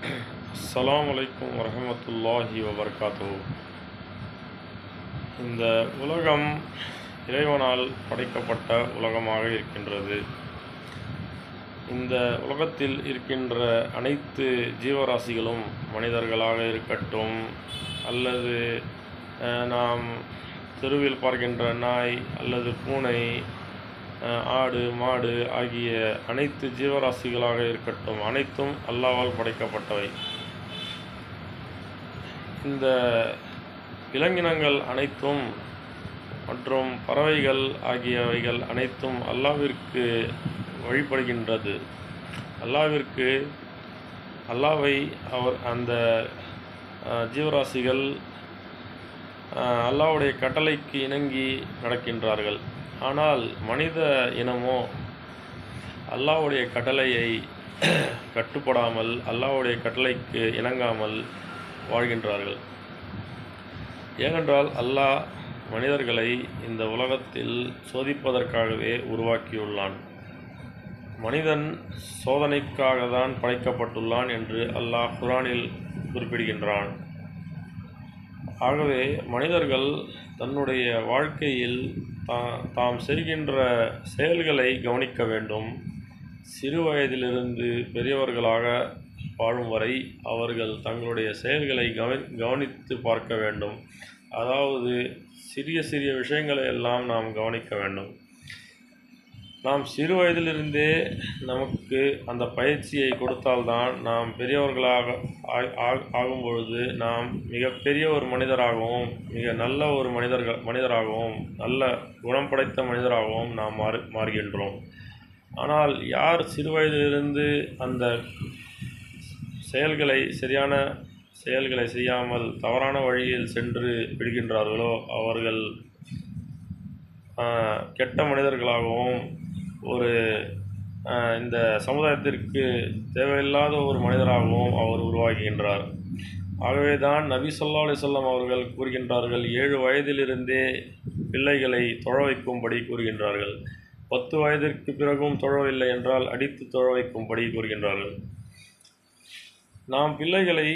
அஸ்ஸலாமு அலைக்கும் வரஹ்மத்துல்லாஹி வபரகாத்துஹு. இந்த உலகம் இறைவனால் படைக்கப்பட்ட உலகமாக இருக்கின்றது. இந்த உலகத்தில் இருக்கின்ற அனைத்து ஜீவராசிகளும் மனிதர்களாக இருக்கட்டும், அல்லது நாம் தெருவில் பார்க்கின்ற நாய் அல்லது பூனை, ஆடு மாடு ஆகிய அனைத்து ஜீவராசிகளாக இருக்கட்டும், அனைத்தும் அல்லாஹ்வால் படைக்கப்பட்டவை. இந்த விலங்கினங்கள் அனைத்தும் மற்றும் பறவைகள் ஆகியவைகள் அனைத்தும் அல்லாஹ்விற்கு வழிபடுகின்றது. அல்லாஹ்வை அந்த ஜீவராசிகள் அல்லாஹ்வுடைய கட்டளைக்கு இணங்கி நடக்கின்றார்கள். ஆனால் மனித இனமோ அல்லாஹ்வுடைய கட்டளையை கட்டுப்படாமல், அல்லாஹ்வுடைய கட்டளைக்கு இணங்காமல் வாழ்கின்றார்கள். ஏனென்றால் அல்லாஹ் மனிதர்களை இந்த உலகத்தில் சோதிப்பதற்காகவே உருவாக்கியுள்ளான். மனிதன் சோதனைக்காக தான் படைக்கப்பட்டுள்ளான் என்று அல்லாஹ் குர்ஆனில் குறிப்பிடுகின்றான். ஆகவே மனிதர்கள் தன்னுடைய வாழ்க்கையில் தாம் செய்கின்ற செயல்களை கவனிக்க வேண்டும். சிறு வயதிலிருந்து பெரியவர்களாக வாழும் வரை அவர்கள் தங்களுடைய செயல்களை கவனித்து பார்க்க வேண்டும். அதாவது சிறிய சிறிய விஷயங்களை எல்லாம் நாம் கவனிக்க வேண்டும். நாம் சிறு வயதிலிருந்தே நமக்கு அந்த பயிற்சியை கொடுத்தால்தான் நாம் பெரியவர்களாக ஆகும் பொழுது நாம் மிகப்பெரிய ஒரு மனிதராகவும், மிக நல்ல ஒரு மனிதராகவும், நல்ல குணம் படைத்த மனிதராகவும் நாம் மாறுகின்றோம். ஆனால் யார் சிறு வயதிலிருந்து அந்த சரியான செயல்களை செய்யாமல் தவறான வழியில் சென்று விடுகின்றார்களோ அவர்கள் கெட்ட மனிதர்களாகவும், இந்த சமுதாயத்திற்கு தேவையில்லாத ஒரு மனிதராகவும் அவர் உருவாகின்றார். ஆகவே தான் நபி ஸல்லல்லாஹு அலைஹி வஸல்லம் அவர்கள் கூறுகின்றார்கள், 7 வயதிலிருந்தே பிள்ளைகளை தொழ வைக்கும்படி கூறுகின்றார்கள். 10 வயதிற்கு பிறகும் தொழவில்லை என்றால் அடித்து தொழ வைக்கும்படி கூறுகின்றார்கள். நாம் பிள்ளைகளை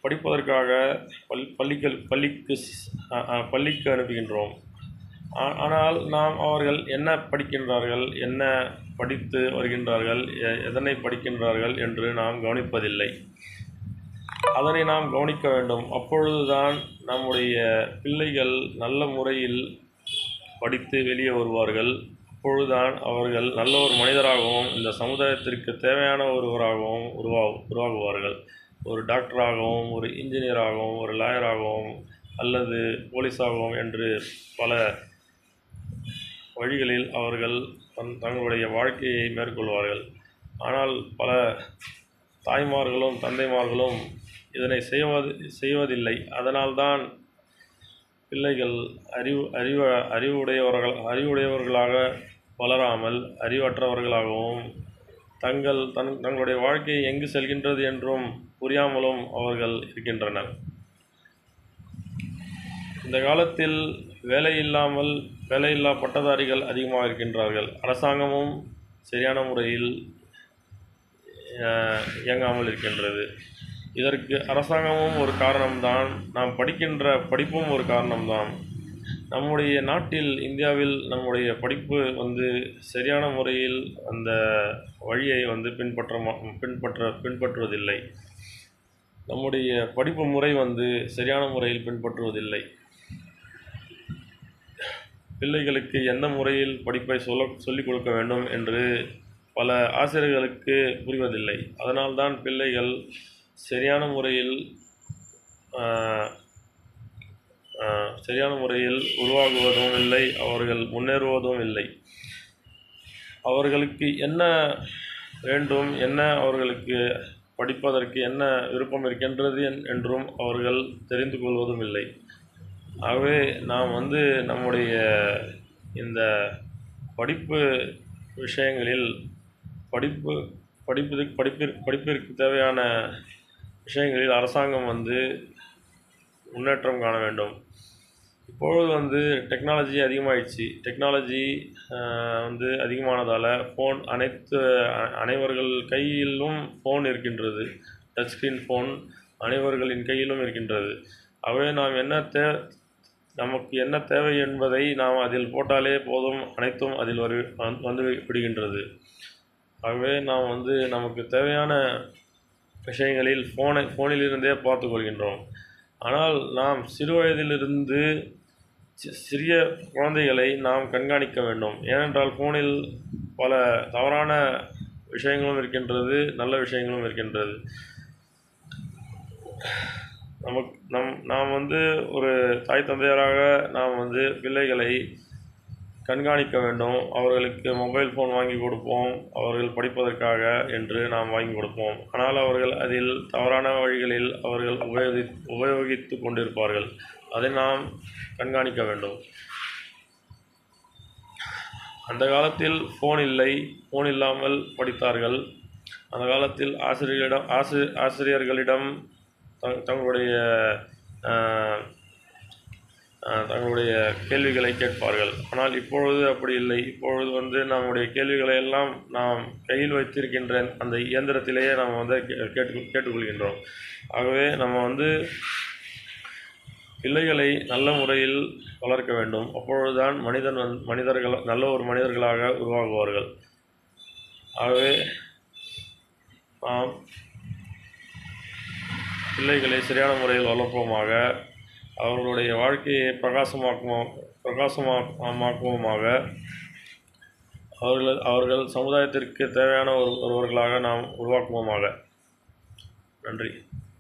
படிப்பதற்காக பள்ளிக்கு அனுப்புகின்றோம். ஆனால் நாம் அவர்கள் என்ன படிக்கின்றார்கள், என்ன படித்து வருகின்றார்கள், எதனை படிக்கின்றார்கள் என்று நாம் கவனிப்பதில்லை. அதனை நாம் கவனிக்க வேண்டும். அப்பொழுதுதான் நம்முடைய பிள்ளைகள் நல்ல முறையில் படித்து வெளியே வருவார்கள். அப்பொழுதுதான் அவர்கள் நல்ல ஒரு மனிதராகவும் இந்த சமுதாயத்திற்கு தேவையான ஒருவராகவும் உருவாகுவார்கள். ஒரு டாக்டராகவும், ஒரு இன்ஜினியராகவும், ஒரு லாயராகவும், அல்லது போலீஸாகவும் என்று பல வழிகளில் அவர்கள் தங்களுடைய வாழ்க்கையை மேற்கொள்வார்கள். ஆனால் பல தாய்மார்களும் தந்தைமார்களும் இதனை செய்வதில்லை. அதனால்தான் பிள்ளைகள் அறிவுடையவர்களாக வளராமல் அறிவற்றவர்களாகவும், தங்களுடைய வாழ்க்கை எங்கு செல்கின்றது என்றும் புரியாமலும் அவர்கள் இருக்கின்றனர். இந்த காலத்தில் வேலையில்லா பட்டதாரிகள் அதிகமாக இருக்கின்றார்கள். அரசாங்கமும் சரியான முறையில் இயங்காமல் இருக்கின்றது. இதற்கு அரசாங்கமும் ஒரு காரணம்தான், நாம் படிக்கின்ற படிப்பும் ஒரு காரணம்தான். நம்முடைய நாட்டில், இந்தியாவில் நம்முடைய படிப்பு சரியான முறையில் அந்த வழியை பின்பற்றுவதில்லை. நம்முடைய படிப்பு முறை சரியான முறையில் பின்பற்றுவதில்லை. பிள்ளைகளுக்கு எந்த முறையில் படிப்பை சொல்லிக் கொடுக்க வேண்டும் என்று பல ஆசிரியர்களுக்கு புரிவதில்லை. அதனால்தான் பிள்ளைகள் சரியான முறையில் உருவாகுவதும் இல்லை, அவர்கள் முன்னேறுவதும் இல்லை. அவர்களுக்கு என்ன வேண்டும், என்ன அவர்களுக்கு படிப்பதற்கு என்ன விருப்பம் இருக்கின்றது என்றும் அவர்கள் தெரிந்து கொள்வதும் இல்லை. ஆகவே நாம் நம்முடைய இந்த படிப்பு விஷயங்களில் படிப்பிற்கு தேவையான விஷயங்களில் அரசாங்கம் முன்னேற்றம் காண வேண்டும். இப்பொழுது டெக்னாலஜி அதிகமாகிடுச்சு. டெக்னாலஜி அதிகமானதால் அனைவர்கள் கையிலும் ஃபோன் இருக்கின்றது. டச் ஸ்க்ரீன் ஃபோன் அனைவர்களின் கையிலும் இருக்கின்றது. ஆகவே நமக்கு என்ன தேவை என்பதை நாம் அதில் போட்டாலே போதும், அனைத்தும் அதில் வந்து விடுகின்றது. ஆகவே நாம் நமக்கு தேவையான விஷயங்களில் ஃபோனிலிருந்தே பார்த்து கொள்கின்றோம். ஆனால் நாம் சிறு வயதிலிருந்து சிறிய குழந்தைகளை நாம் கண்காணிக்க வேண்டும். ஏனென்றால் ஃபோனில் பல தவறான விஷயங்களும் இருக்கின்றது, நல்ல விஷயங்களும் இருக்கின்றது. நாம் ஒரு தாய் தந்தையராக நாம் பிள்ளைகளை கண்காணிக்க வேண்டும். அவர்களுக்கு மொபைல் ஃபோன் வாங்கி கொடுப்போம், அவர்கள் படிப்பதற்காக என்று நாம் வாங்கி கொடுப்போம். ஆனால் அவர்கள் அதில் தவறான வழிகளில் அவர்கள் உபயோகித்து கொண்டிருப்பார்கள். அதை நாம் கண்காணிக்க வேண்டும். அந்த காலத்தில் ஃபோன் இல்லை, ஃபோன் இல்லாமல் படித்தார்கள். அந்த காலத்தில் ஆசிரியர்களிடம் தங்களுடைய கேள்விகளை கேட்பார்கள். ஆனால் இப்பொழுது அப்படி இல்லை. இப்பொழுது நம்முடைய கேள்விகளை எல்லாம் நாம் கையில் வைத்திருக்கின்ற அந்த இயந்திரத்திலேயே நாம் கேட்டுக்கொள்கின்றோம். ஆகவே நம்ம பிள்ளைகளை நல்ல முறையில் வளர்க்க வேண்டும். அப்பொழுதுதான் மனிதர்கள் நல்ல ஒரு மனிதர்களாக உருவாகுவார்கள். ஆகவே நாம் பிள்ளைகளை சரியான முறையில் வளர்ப்போமாக, அவர்களுடைய வாழ்க்கையை பிரகாசமாக்குவோமாக. அவர்கள் சமுதாயத்திற்கு தேவையான ஒருவர்களாக நாம் உருவாக்குவோமாக. நன்றி.